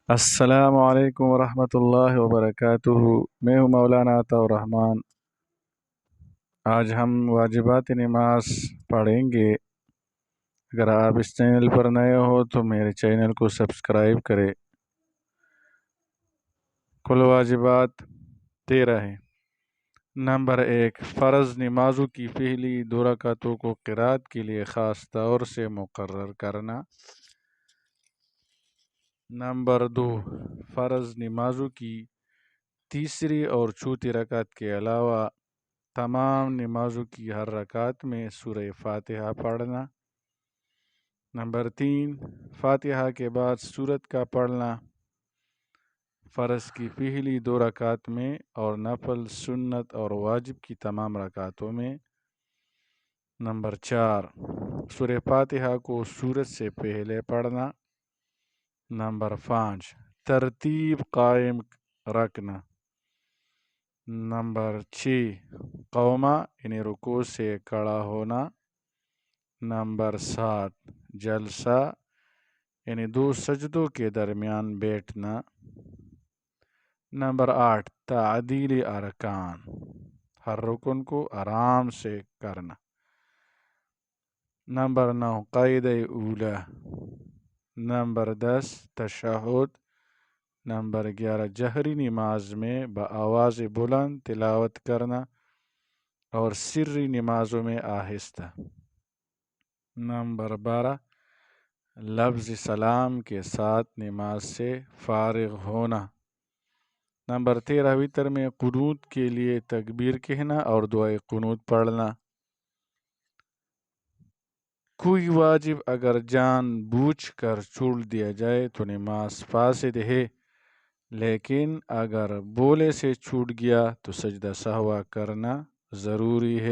السلام علیکم ورحمۃ اللہ وبرکاتہ۔ میں ہوں مولانا عطا الرحمن۔ آج ہم واجبات نماز پڑھیں گے۔ اگر آپ اس چینل پر نئے ہو تو میرے چینل کو سبسکرائب کریں۔ کل واجبات 13 ہیں۔ نمبر 1، فرض نمازوں کی پہلی 2 رکعتوں کو قرات کے لیے خاص طور سے مقرر کرنا۔ نمبر 2، فرض نمازوں کی تیسری اور چوتھی رکعت کے علاوہ تمام نمازوں کی ہر رکعت میں سورہ فاتحہ پڑھنا۔ نمبر 3، فاتحہ کے بعد سورت کا پڑھنا، فرض کی پہلی 2 رکعت میں اور نفل، سنت اور واجب کی تمام رکعتوں میں۔ نمبر 4، سورہ فاتحہ کو سورت سے پہلے پڑھنا۔ نمبر 5، ترتیب قائم رکھنا۔ نمبر 6، قومہ یعنی رکوع سے کھڑا ہونا۔ نمبر 7، جلسہ یعنی 2 سجدوں کے درمیان بیٹھنا۔ نمبر 8، تعدیل ارکان، ہر رکن کو آرام سے کرنا۔ نمبر 9، قاعدہ اولیٰ۔ نمبر 10، تشہد۔ نمبر 11، جہری نماز میں بآواز بلند تلاوت کرنا اور سری نمازوں میں آہستہ۔ نمبر 12، لفظ سلام کے ساتھ نماز سے فارغ ہونا۔ نمبر 13، وتر میں قنوت کے لیے تکبیر کہنا اور دعائے قنوت پڑھنا۔ کوئی واجب اگر جان بوجھ کر چھوڑ دیا جائے تو نماز فاسد ہے، لیکن اگر بولے سے چھوٹ گیا تو سجدہ سہوا کرنا ضروری ہے۔